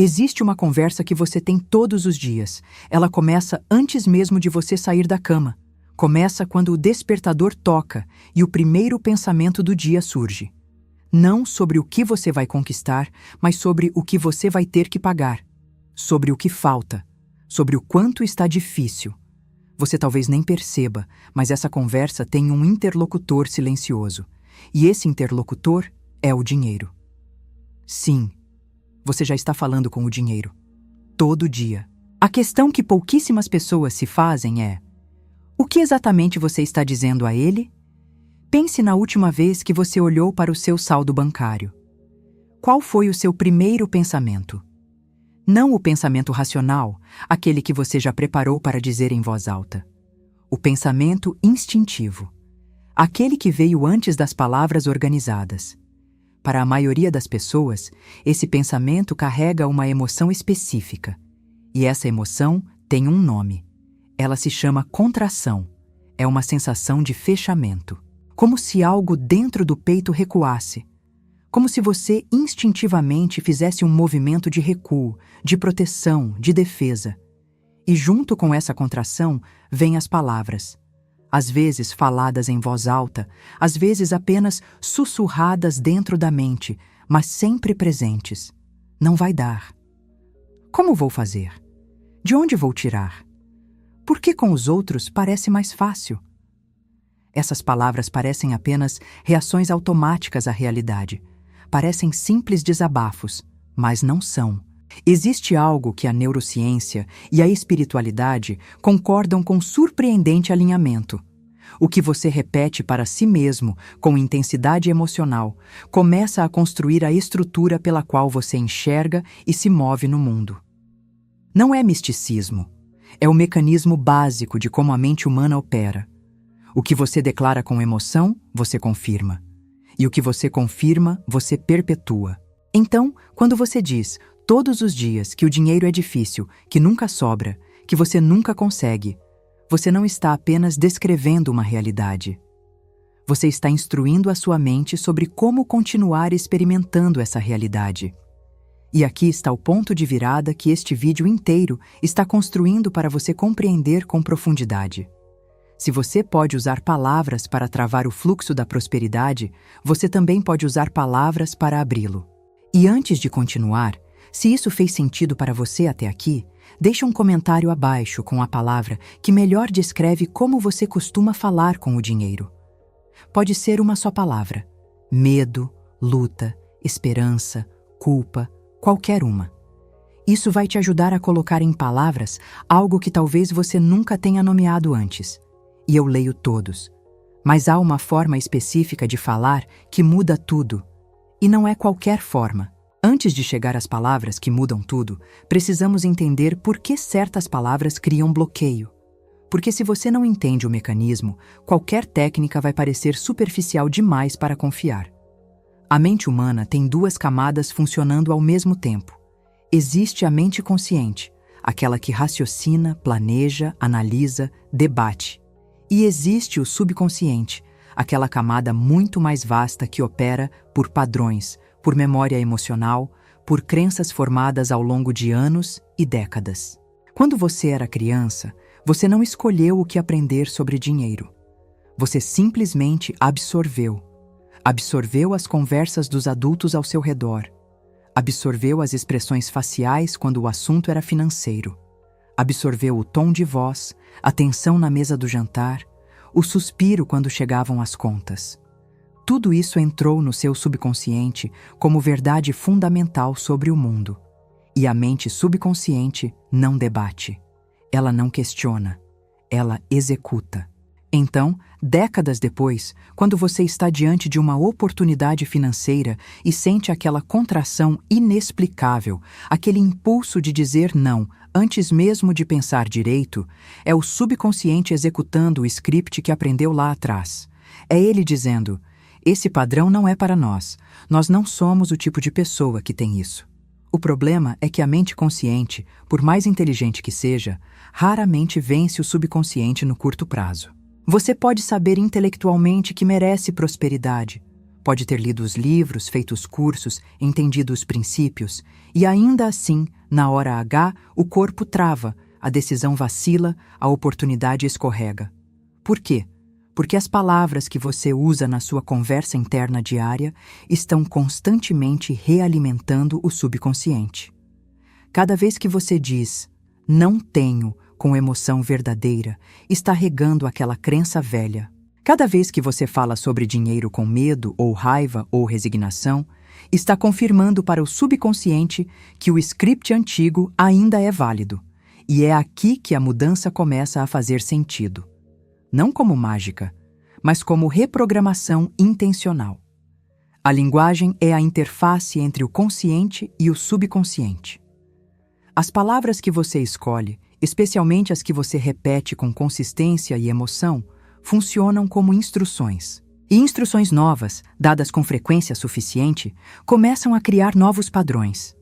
Existe uma conversa que você tem todos os dias. Ela começa antes mesmo de você sair da cama. Começa quando o despertador toca e o primeiro pensamento do dia surge. Não sobre o que você vai conquistar, mas sobre o que você vai ter que pagar. Sobre o que falta. Sobre o quanto está difícil. Você talvez nem perceba, mas essa conversa tem um interlocutor silencioso. E esse interlocutor é o dinheiro. Sim, você já está falando com o dinheiro. Todo dia. A questão que pouquíssimas pessoas se fazem é: o que exatamente você está dizendo a ele? Pense na última vez que você olhou para o seu saldo bancário. Qual foi o seu primeiro pensamento? Não o pensamento racional, aquele que você já preparou para dizer em voz alta. O pensamento instintivo. Aquele que veio antes das palavras organizadas. Para a maioria das pessoas, esse pensamento carrega uma emoção específica. E essa emoção tem um nome. Ela se chama contração. É uma sensação de fechamento. Como se algo dentro do peito recuasse. Como se você instintivamente fizesse um movimento de recuo, de proteção, de defesa. E junto com essa contração, vêm as palavras. Às vezes faladas em voz alta, às vezes apenas sussurradas dentro da mente, mas sempre presentes. Não vai dar. Como vou fazer? De onde vou tirar? Por que com os outros parece mais fácil? Essas palavras parecem apenas reações automáticas à realidade. Parecem simples desabafos, mas não são. Existe algo que a neurociência e a espiritualidade concordam com surpreendente alinhamento. O que você repete para si mesmo com intensidade emocional começa a construir a estrutura pela qual você enxerga e se move no mundo. Não é misticismo. É o mecanismo básico de como a mente humana opera. O que você declara com emoção, você confirma. E o que você confirma, você perpetua. Então, quando você diz todos os dias que o dinheiro é difícil, que nunca sobra, que você nunca consegue, você não está apenas descrevendo uma realidade. Você está instruindo a sua mente sobre como continuar experimentando essa realidade. E aqui está o ponto de virada que este vídeo inteiro está construindo para você compreender com profundidade. Se você pode usar palavras para travar o fluxo da prosperidade, você também pode usar palavras para abri-lo. E antes de continuar, se isso fez sentido para você até aqui, deixe um comentário abaixo com a palavra que melhor descreve como você costuma falar com o dinheiro. Pode ser uma só palavra: medo, luta, esperança, culpa, qualquer uma. Isso vai te ajudar a colocar em palavras algo que talvez você nunca tenha nomeado antes. E eu leio todos. Mas há uma forma específica de falar que muda tudo. E não é qualquer forma. Antes de chegar às palavras que mudam tudo, precisamos entender por que certas palavras criam bloqueio. Porque se você não entende o mecanismo, qualquer técnica vai parecer superficial demais para confiar. A mente humana tem duas camadas funcionando ao mesmo tempo. Existe a mente consciente, aquela que raciocina, planeja, analisa, debate. E existe o subconsciente, aquela camada muito mais vasta que opera por padrões, por memória emocional, por crenças formadas ao longo de anos e décadas. Quando você era criança, você não escolheu o que aprender sobre dinheiro. Você simplesmente absorveu. Absorveu as conversas dos adultos ao seu redor. Absorveu as expressões faciais quando o assunto era financeiro. Absorveu o tom de voz, a tensão na mesa do jantar, o suspiro quando chegavam as contas. Tudo isso entrou no seu subconsciente como verdade fundamental sobre o mundo. E a mente subconsciente não debate. Ela não questiona. Ela executa. Então, décadas depois, quando você está diante de uma oportunidade financeira e sente aquela contração inexplicável, aquele impulso de dizer não, antes mesmo de pensar direito, é o subconsciente executando o script que aprendeu lá atrás. É ele dizendo: esse padrão não é para nós. Nós não somos o tipo de pessoa que tem isso. O problema é que a mente consciente, por mais inteligente que seja, raramente vence o subconsciente no curto prazo. Você pode saber intelectualmente que merece prosperidade. Pode ter lido os livros, feito os cursos, entendido os princípios, e ainda assim, na hora H, o corpo trava, a decisão vacila, a oportunidade escorrega. Por quê? Porque as palavras que você usa na sua conversa interna diária estão constantemente realimentando o subconsciente. Cada vez que você diz "não tenho" com emoção verdadeira, está regando aquela crença velha. Cada vez que você fala sobre dinheiro com medo, ou raiva, ou resignação, está confirmando para o subconsciente que o script antigo ainda é válido. E é aqui que a mudança começa a fazer sentido. Não como mágica, mas como reprogramação intencional. A linguagem é a interface entre o consciente e o subconsciente. As palavras que você escolhe, especialmente as que você repete com consistência e emoção, funcionam como instruções. E instruções novas, dadas com frequência suficiente, começam a criar novos padrões.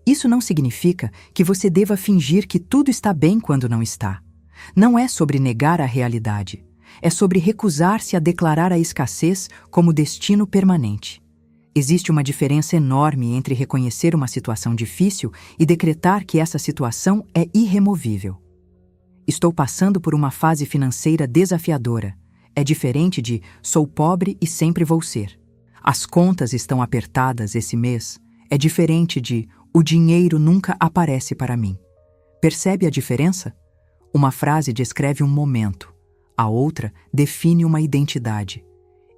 Isso não significa que você deva fingir que tudo está bem quando não está. Não é sobre negar a realidade. É sobre recusar-se a declarar a escassez como destino permanente. Existe uma diferença enorme entre reconhecer uma situação difícil e decretar que essa situação é irremovível. Estou passando por uma fase financeira desafiadora. É diferente de sou pobre e sempre vou ser. As contas estão apertadas esse mês. É diferente de o dinheiro nunca aparece para mim. Percebe a diferença? Uma frase descreve um momento. A outra define uma identidade.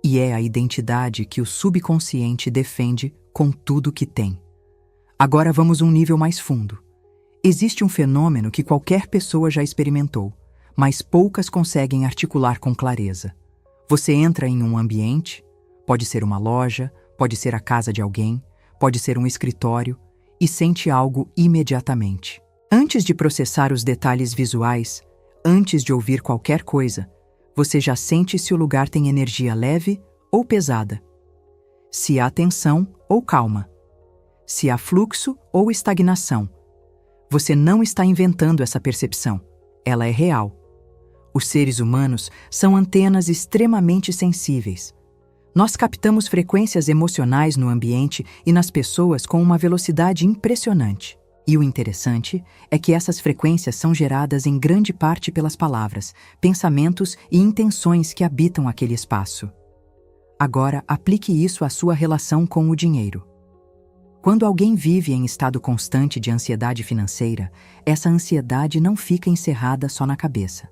E é a identidade que o subconsciente defende com tudo que tem. Agora vamos um nível mais fundo. Existe um fenômeno que qualquer pessoa já experimentou, mas poucas conseguem articular com clareza. Você entra em um ambiente, pode ser uma loja, pode ser a casa de alguém, pode ser um escritório, e sente algo imediatamente. Antes de processar os detalhes visuais, antes de ouvir qualquer coisa, você já sente se o lugar tem energia leve ou pesada, se há tensão ou calma, se há fluxo ou estagnação. Você não está inventando essa percepção, ela é real. Os seres humanos são antenas extremamente sensíveis. Nós captamos frequências emocionais no ambiente e nas pessoas com uma velocidade impressionante. E o interessante é que essas frequências são geradas em grande parte pelas palavras, pensamentos e intenções que habitam aquele espaço. Agora, aplique isso à sua relação com o dinheiro. Quando alguém vive em estado constante de ansiedade financeira, essa ansiedade não fica encerrada só na cabeça.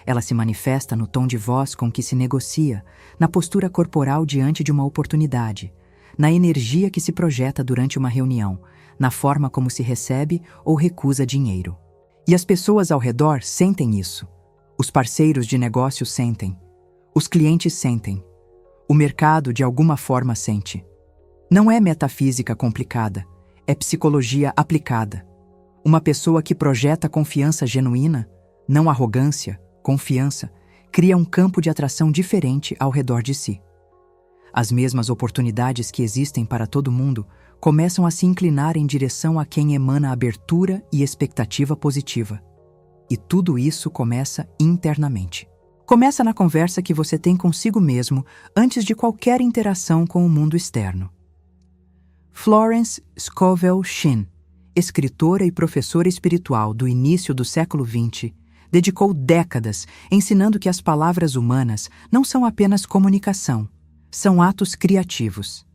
Ela se manifesta no tom de voz com que se negocia, na postura corporal diante de uma oportunidade, na energia que se projeta durante uma reunião, na forma como se recebe ou recusa dinheiro. E as pessoas ao redor sentem isso. Os parceiros de negócio sentem. Os clientes sentem. O mercado, de alguma forma, sente. Não é metafísica complicada, é psicologia aplicada. Uma pessoa que projeta confiança genuína, não arrogância, confiança, cria um campo de atração diferente ao redor de si. As mesmas oportunidades que existem para todo mundo começam a se inclinar em direção a quem emana abertura e expectativa positiva. E tudo isso começa internamente. Começa na conversa que você tem consigo mesmo antes de qualquer interação com o mundo externo. Florence Scovel Shinn, escritora e professora espiritual do início do século XX, dedicou décadas ensinando que as palavras humanas não são apenas comunicação, são atos criativos.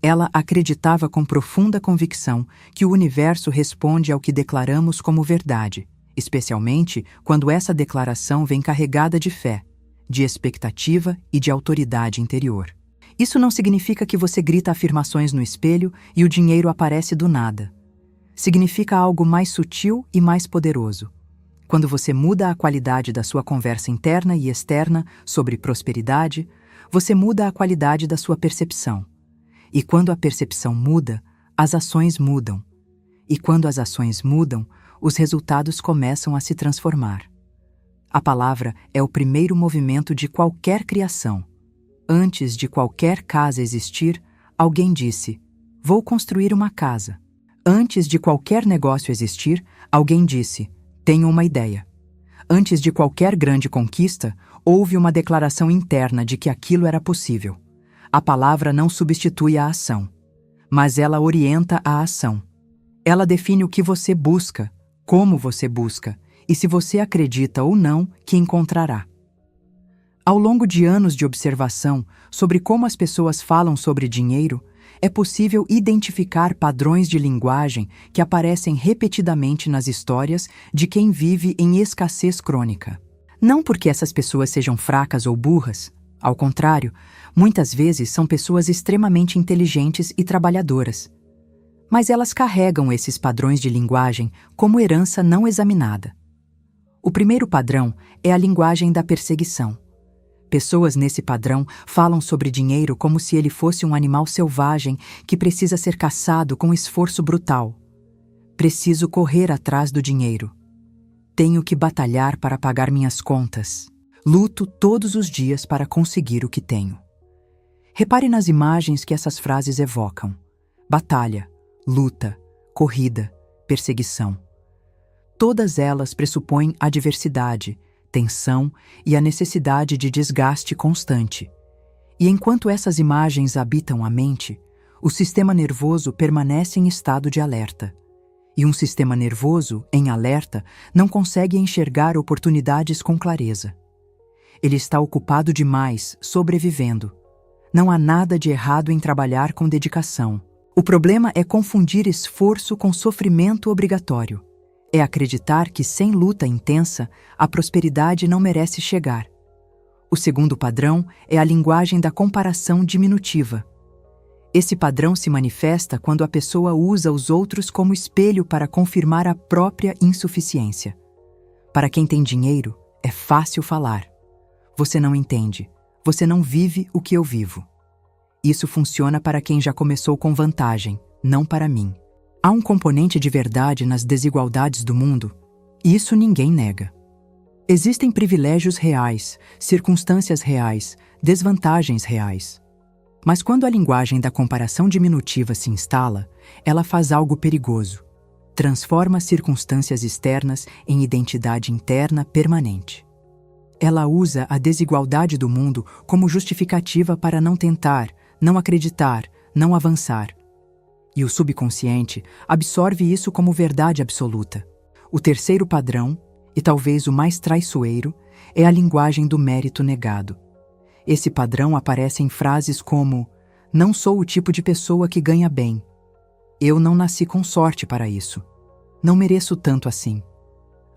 Ela acreditava com profunda convicção que o universo responde ao que declaramos como verdade, especialmente quando essa declaração vem carregada de fé, de expectativa e de autoridade interior. Isso não significa que você grita afirmações no espelho e o dinheiro aparece do nada. Significa algo mais sutil e mais poderoso. Quando você muda a qualidade da sua conversa interna e externa sobre prosperidade, você muda a qualidade da sua percepção. E quando a percepção muda, as ações mudam. E quando as ações mudam, os resultados começam a se transformar. A palavra é o primeiro movimento de qualquer criação. Antes de qualquer casa existir, alguém disse: "Vou construir uma casa." Antes de qualquer negócio existir, alguém disse: "Tenho uma ideia." Antes de qualquer grande conquista, houve uma declaração interna de que aquilo era possível. A palavra não substitui a ação, mas ela orienta a ação. Ela define o que você busca, como você busca e se você acredita ou não que encontrará. Ao longo de anos de observação sobre como as pessoas falam sobre dinheiro, é possível identificar padrões de linguagem que aparecem repetidamente nas histórias de quem vive em escassez crônica. Não porque essas pessoas sejam fracas ou burras, ao contrário, muitas vezes são pessoas extremamente inteligentes e trabalhadoras. Mas elas carregam esses padrões de linguagem como herança não examinada. O primeiro padrão é a linguagem da perseguição. Pessoas nesse padrão falam sobre dinheiro como se ele fosse um animal selvagem que precisa ser caçado com esforço brutal. Preciso correr atrás do dinheiro. Tenho que batalhar para pagar minhas contas. Luto todos os dias para conseguir o que tenho. Repare nas imagens que essas frases evocam: batalha, luta, corrida, perseguição. Todas elas pressupõem adversidade, tensão e a necessidade de desgaste constante. E enquanto essas imagens habitam a mente, o sistema nervoso permanece em estado de alerta. E um sistema nervoso, em alerta, não consegue enxergar oportunidades com clareza. Ele está ocupado demais, sobrevivendo. Não há nada de errado em trabalhar com dedicação. O problema é confundir esforço com sofrimento obrigatório. É acreditar que sem luta intensa, a prosperidade não merece chegar. O segundo padrão é a linguagem da comparação diminutiva. Esse padrão se manifesta quando a pessoa usa os outros como espelho para confirmar a própria insuficiência. Para quem tem dinheiro, é fácil falar. Você não entende. Você não vive o que eu vivo. Isso funciona para quem já começou com vantagem, não para mim. Há um componente de verdade nas desigualdades do mundo, e isso ninguém nega. Existem privilégios reais, circunstâncias reais, desvantagens reais. Mas quando a linguagem da comparação diminutiva se instala, ela faz algo perigoso. Transforma circunstâncias externas em identidade interna permanente. Ela usa a desigualdade do mundo como justificativa para não tentar, não acreditar, não avançar. E o subconsciente absorve isso como verdade absoluta. O terceiro padrão, e talvez o mais traiçoeiro, é a linguagem do mérito negado. Esse padrão aparece em frases como: não sou o tipo de pessoa que ganha bem. Eu não nasci com sorte para isso. Não mereço tanto assim.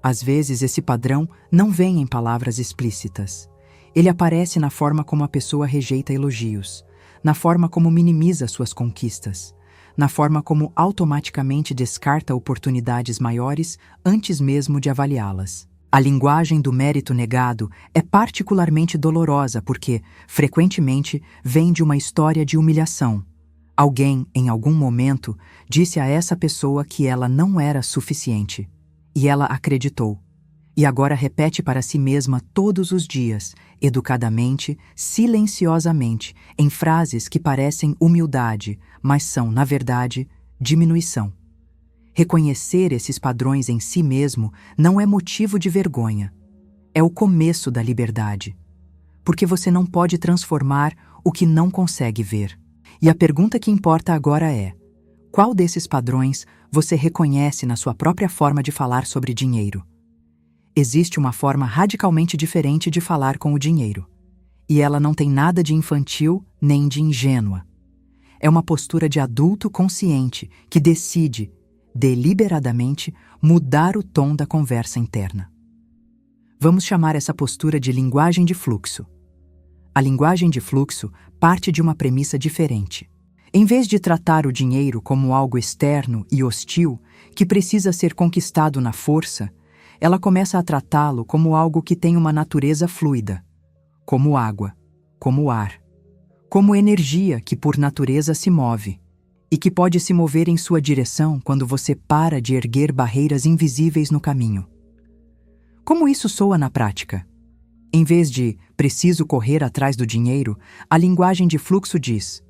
Às vezes esse padrão não vem em palavras explícitas. Ele aparece na forma como a pessoa rejeita elogios, na forma como minimiza suas conquistas, na forma como automaticamente descarta oportunidades maiores antes mesmo de avaliá-las. A linguagem do mérito negado é particularmente dolorosa porque, frequentemente, vem de uma história de humilhação. Alguém, em algum momento, disse a essa pessoa que ela não era suficiente. E ela acreditou. E agora repete para si mesma todos os dias, educadamente, silenciosamente, em frases que parecem humildade, mas são, na verdade, diminuição. Reconhecer esses padrões em si mesmo não é motivo de vergonha. É o começo da liberdade. Porque você não pode transformar o que não consegue ver. E a pergunta que importa agora é: qual desses padrões você reconhece na sua própria forma de falar sobre dinheiro? Existe uma forma radicalmente diferente de falar com o dinheiro. E ela não tem nada de infantil nem de ingênua. É uma postura de adulto consciente que decide, deliberadamente, mudar o tom da conversa interna. Vamos chamar essa postura de linguagem de fluxo. A linguagem de fluxo parte de uma premissa diferente. Em vez de tratar o dinheiro como algo externo e hostil, que precisa ser conquistado na força, ela começa a tratá-lo como algo que tem uma natureza fluida, como água, como ar, como energia que por natureza se move, e que pode se mover em sua direção quando você para de erguer barreiras invisíveis no caminho. Como isso soa na prática? Em vez de preciso correr atrás do dinheiro, a linguagem de fluxo diz: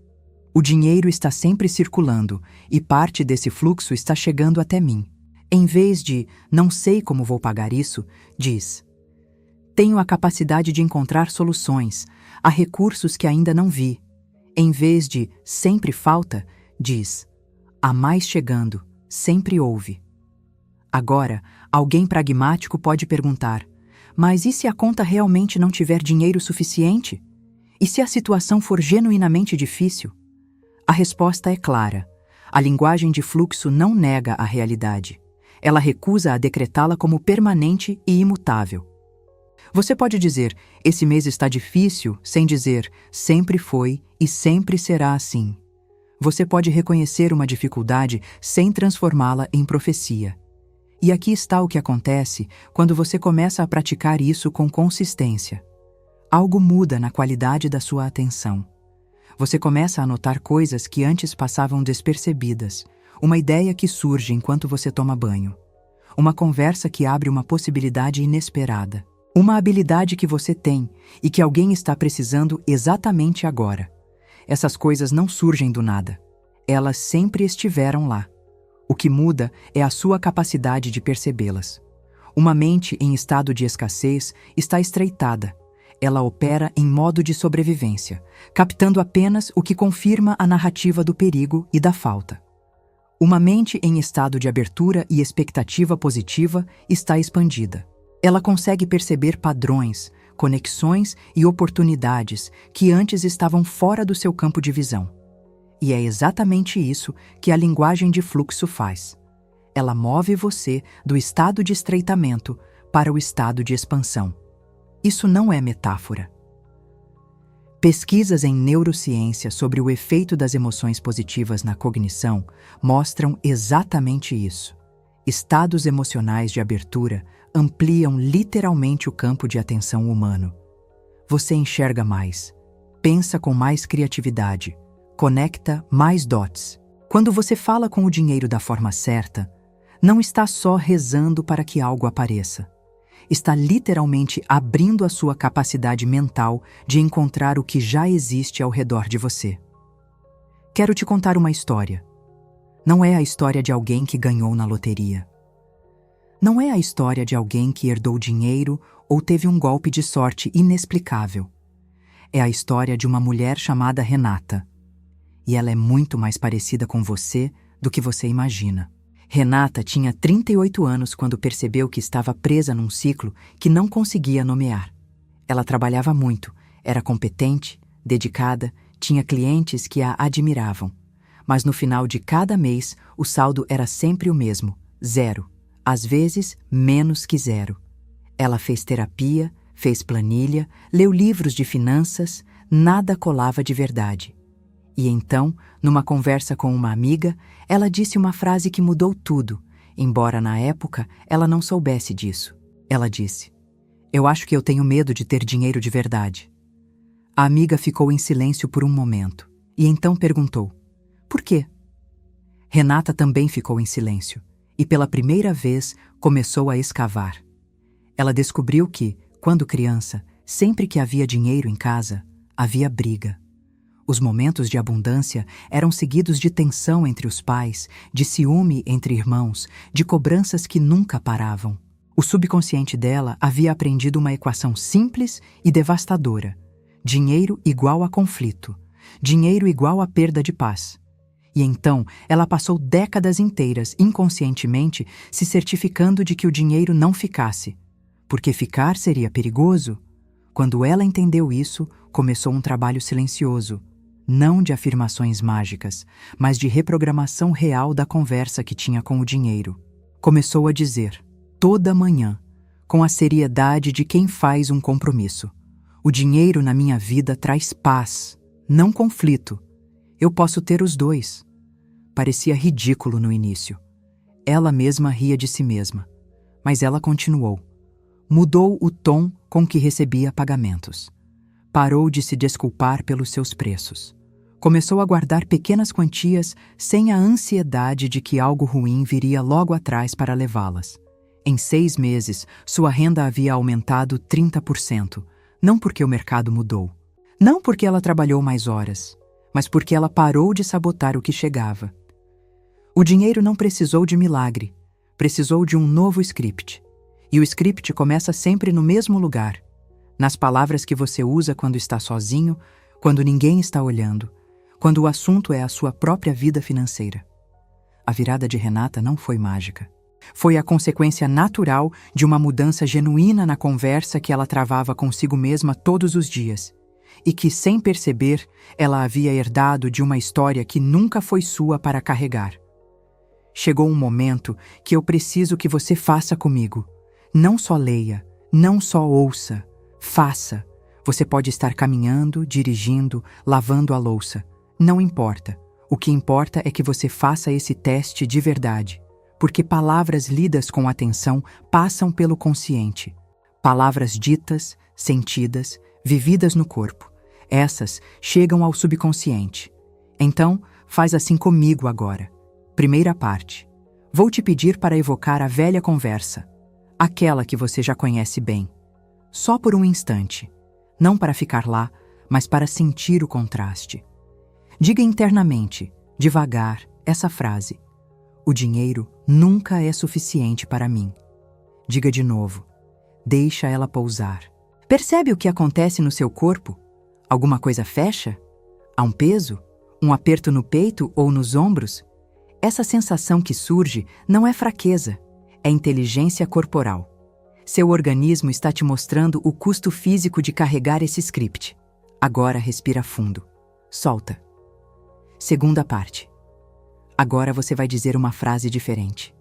o dinheiro está sempre circulando e parte desse fluxo está chegando até mim. Em vez de não sei como vou pagar isso, diz: tenho a capacidade de encontrar soluções, há recursos que ainda não vi. Em vez de sempre falta, diz: há mais chegando, sempre houve. Agora, alguém pragmático pode perguntar: mas e se a conta realmente não tiver dinheiro suficiente? E se a situação for genuinamente difícil? A resposta é clara. A linguagem de fluxo não nega a realidade. Ela recusa a decretá-la como permanente e imutável. Você pode dizer, esse mês está difícil, sem dizer, sempre foi e sempre será assim. Você pode reconhecer uma dificuldade sem transformá-la em profecia. E aqui está o que acontece quando você começa a praticar isso com consistência. Algo muda na qualidade da sua atenção. Você começa a notar coisas que antes passavam despercebidas, uma ideia que surge enquanto você toma banho, uma conversa que abre uma possibilidade inesperada, uma habilidade que você tem e que alguém está precisando exatamente agora. Essas coisas não surgem do nada. Elas sempre estiveram lá. O que muda é a sua capacidade de percebê-las. Uma mente em estado de escassez está estreitada. Ela opera em modo de sobrevivência, captando apenas o que confirma a narrativa do perigo e da falta. Uma mente em estado de abertura e expectativa positiva está expandida. Ela consegue perceber padrões, conexões e oportunidades que antes estavam fora do seu campo de visão. E é exatamente isso que a linguagem de fluxo faz. Ela move você do estado de estreitamento para o estado de expansão. Isso não é metáfora. Pesquisas em neurociência sobre o efeito das emoções positivas na cognição mostram exatamente isso. Estados emocionais de abertura ampliam literalmente o campo de atenção humano. Você enxerga mais, pensa com mais criatividade, conecta mais dots. Quando você fala com o dinheiro da forma certa, não está só rezando para que algo apareça. Está literalmente abrindo a sua capacidade mental de encontrar o que já existe ao redor de você. Quero te contar uma história. Não é a história de alguém que ganhou na loteria. Não é a história de alguém que herdou dinheiro ou teve um golpe de sorte inexplicável. É a história de uma mulher chamada Renata. E ela é muito mais parecida com você do que você imagina. Renata tinha 38 anos quando percebeu que estava presa num ciclo que não conseguia nomear. Ela trabalhava muito, era competente, dedicada, tinha clientes que a admiravam. Mas no final de cada mês, o saldo era sempre o mesmo, 0. Às vezes, menos que 0. Ela fez terapia, fez planilha, leu livros de finanças, nada colava de verdade. E então, numa conversa com uma amiga, ela disse uma frase que mudou tudo, embora na época ela não soubesse disso. Ela disse: "Eu acho que eu tenho medo de ter dinheiro de verdade." A amiga ficou em silêncio por um momento, e então perguntou: "Por quê?" Renata também ficou em silêncio, e pela primeira vez começou a escavar. Ela descobriu que, quando criança, sempre que havia dinheiro em casa, havia briga. Os momentos de abundância eram seguidos de tensão entre os pais, de ciúme entre irmãos, de cobranças que nunca paravam. O subconsciente dela havia aprendido uma equação simples e devastadora: dinheiro igual a conflito, dinheiro igual a perda de paz. E então ela passou décadas inteiras, inconscientemente, se certificando de que o dinheiro não ficasse, porque ficar seria perigoso. Quando ela entendeu isso, começou um trabalho silencioso, não de afirmações mágicas, mas de reprogramação real da conversa que tinha com o dinheiro. Começou a dizer, toda manhã, com a seriedade de quem faz um compromisso: "O dinheiro na minha vida traz paz, não conflito. Eu posso ter os dois." Parecia ridículo no início. Ela mesma ria de si mesma. Mas ela continuou. Mudou o tom com que recebia pagamentos. Parou de se desculpar pelos seus preços. Começou a guardar pequenas quantias sem a ansiedade de que algo ruim viria logo atrás para levá-las. Em 6 meses, sua renda havia aumentado 30%, não porque o mercado mudou. Não porque ela trabalhou mais horas, mas porque ela parou de sabotar o que chegava. O dinheiro não precisou de milagre, precisou de um novo script. E o script começa sempre no mesmo lugar, nas palavras que você usa quando está sozinho, quando ninguém está olhando, quando o assunto é a sua própria vida financeira. A virada de Renata não foi mágica. Foi a consequência natural de uma mudança genuína na conversa que ela travava consigo mesma todos os dias, e que, sem perceber, ela havia herdado de uma história que nunca foi sua para carregar. Chegou um momento que eu preciso que você faça comigo. Não só leia, não só ouça, faça. Você pode estar caminhando, dirigindo, lavando a louça. Não importa. O que importa é que você faça esse teste de verdade, porque palavras lidas com atenção passam pelo consciente. Palavras ditas, sentidas, vividas no corpo. Essas chegam ao subconsciente. Então, faz assim comigo agora. Primeira parte. Vou te pedir para evocar a velha conversa, aquela que você já conhece bem. Só por um instante. Não para ficar lá, mas para sentir o contraste. Diga internamente, devagar, essa frase. O dinheiro nunca é suficiente para mim. Diga de novo. Deixa ela pousar. Percebe o que acontece no seu corpo? Alguma coisa fecha? Há um peso? Um aperto no peito ou nos ombros? Essa sensação que surge não é fraqueza, é inteligência corporal. Seu organismo está te mostrando o custo físico de carregar esse script. Agora respira fundo. Solta. Segunda parte. Agora você vai dizer uma frase diferente.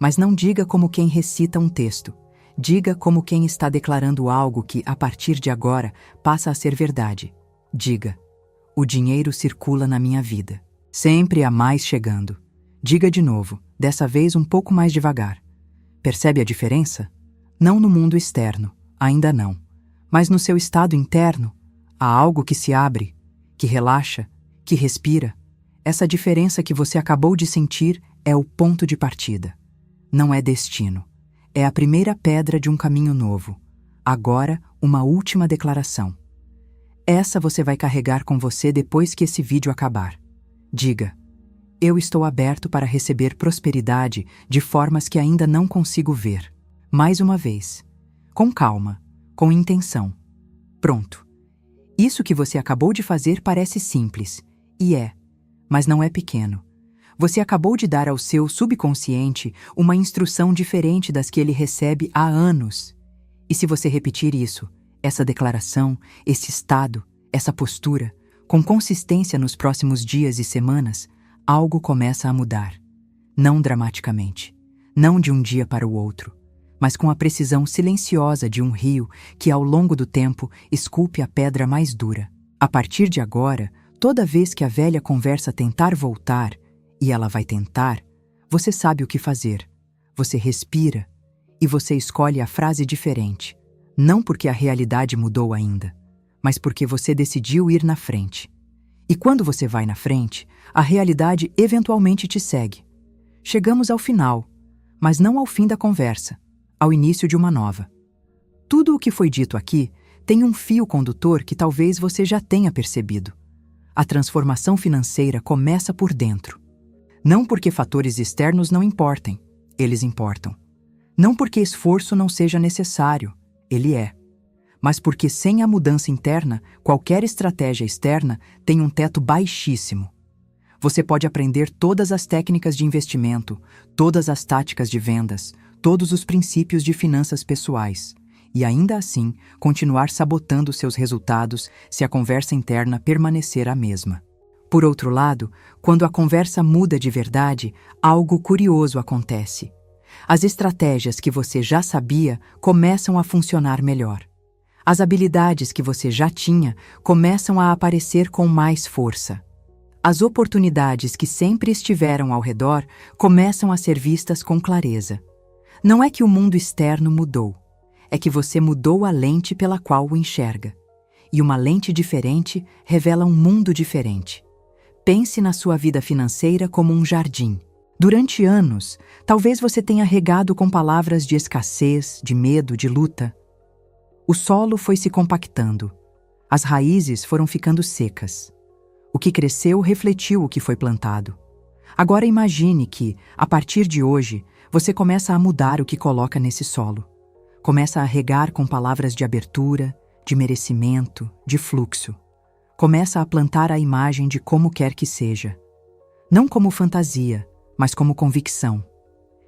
Mas não diga como quem recita um texto. Diga como quem está declarando algo que, a partir de agora, passa a ser verdade. Diga: o dinheiro circula na minha vida. Sempre há mais chegando. Diga de novo, dessa vez um pouco mais devagar. Percebe a diferença? Não no mundo externo, ainda não. Mas no seu estado interno, há algo que se abre, que relaxa, que respira. Essa diferença que você acabou de sentir é o ponto de partida. Não é destino. É a primeira pedra de um caminho novo. Agora, uma última declaração. Essa você vai carregar com você depois que esse vídeo acabar. Diga: eu estou aberto para receber prosperidade de formas que ainda não consigo ver. Mais uma vez. Com calma, com intenção. Pronto. Isso que você acabou de fazer parece simples. E é. Mas não é pequeno. Você acabou de dar ao seu subconsciente uma instrução diferente das que ele recebe há anos. E se você repetir isso, essa declaração, esse estado, essa postura, com consistência nos próximos dias e semanas, algo começa a mudar. Não dramaticamente, não de um dia para o outro, mas com a precisão silenciosa de um rio que ao longo do tempo esculpe a pedra mais dura. A partir de agora, toda vez que a velha conversa tentar voltar, e ela vai tentar, você sabe o que fazer. Você respira e você escolhe a frase diferente. Não porque a realidade mudou ainda, mas porque você decidiu ir na frente. E quando você vai na frente, a realidade eventualmente te segue. Chegamos ao final, mas não ao fim da conversa, ao início de uma nova. Tudo o que foi dito aqui tem um fio condutor que talvez você já tenha percebido. A transformação financeira começa por dentro. Não porque fatores externos não importem, eles importam. Não porque esforço não seja necessário, ele é. Mas porque sem a mudança interna, qualquer estratégia externa tem um teto baixíssimo. Você pode aprender todas as técnicas de investimento, todas as táticas de vendas, todos os princípios de finanças pessoais, e ainda assim continuar sabotando seus resultados se a conversa interna permanecer a mesma. Por outro lado, quando a conversa muda de verdade, algo curioso acontece. As estratégias que você já sabia começam a funcionar melhor. As habilidades que você já tinha começam a aparecer com mais força. As oportunidades que sempre estiveram ao redor começam a ser vistas com clareza. Não é que o mundo externo mudou, é que você mudou a lente pela qual o enxerga. E uma lente diferente revela um mundo diferente. Pense na sua vida financeira como um jardim. Durante anos, talvez você tenha regado com palavras de escassez, de medo, de luta. O solo foi se compactando. As raízes foram ficando secas. O que cresceu refletiu o que foi plantado. Agora imagine que, a partir de hoje, você começa a mudar o que coloca nesse solo. Começa a regar com palavras de abertura, de merecimento, de fluxo. Começa a plantar a imagem de como quer que seja. Não como fantasia, mas como convicção.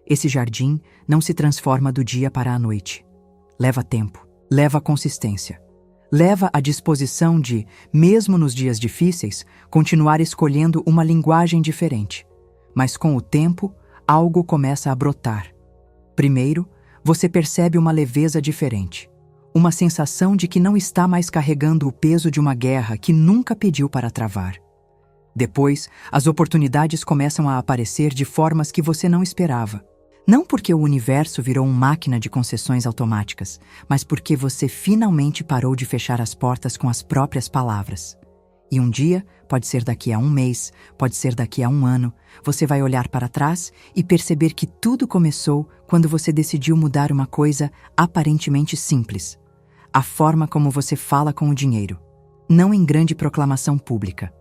Esse jardim não se transforma do dia para a noite. Leva tempo, leva consistência. Leva a disposição de, mesmo nos dias difíceis, continuar escolhendo uma linguagem diferente. Mas com o tempo, algo começa a brotar. Primeiro, você percebe uma leveza diferente. Uma sensação de que não está mais carregando o peso de uma guerra que nunca pediu para travar. Depois, as oportunidades começam a aparecer de formas que você não esperava. Não porque o universo virou uma máquina de concessões automáticas, mas porque você finalmente parou de fechar as portas com as próprias palavras. E um dia, pode ser daqui a um mês, pode ser daqui a um ano, você vai olhar para trás e perceber que tudo começou quando você decidiu mudar uma coisa aparentemente simples. A forma como você fala com o dinheiro. Não em grande proclamação pública.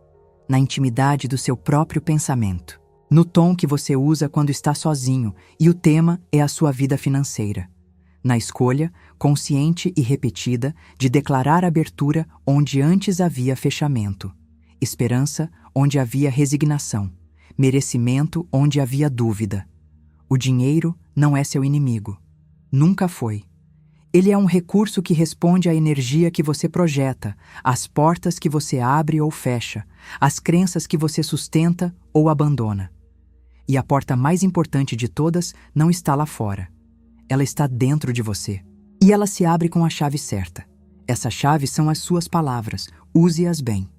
Na intimidade do seu próprio pensamento. No tom que você usa quando está sozinho e o tema é a sua vida financeira. Na escolha, consciente e repetida, de declarar abertura onde antes havia fechamento. Esperança onde havia resignação. Merecimento onde havia dúvida. O dinheiro não é seu inimigo. Nunca foi. Ele é um recurso que responde à energia que você projeta, às portas que você abre ou fecha, às crenças que você sustenta ou abandona. E a porta mais importante de todas não está lá fora. Ela está dentro de você. E ela se abre com a chave certa. Essa chave são as suas palavras. Use-as bem.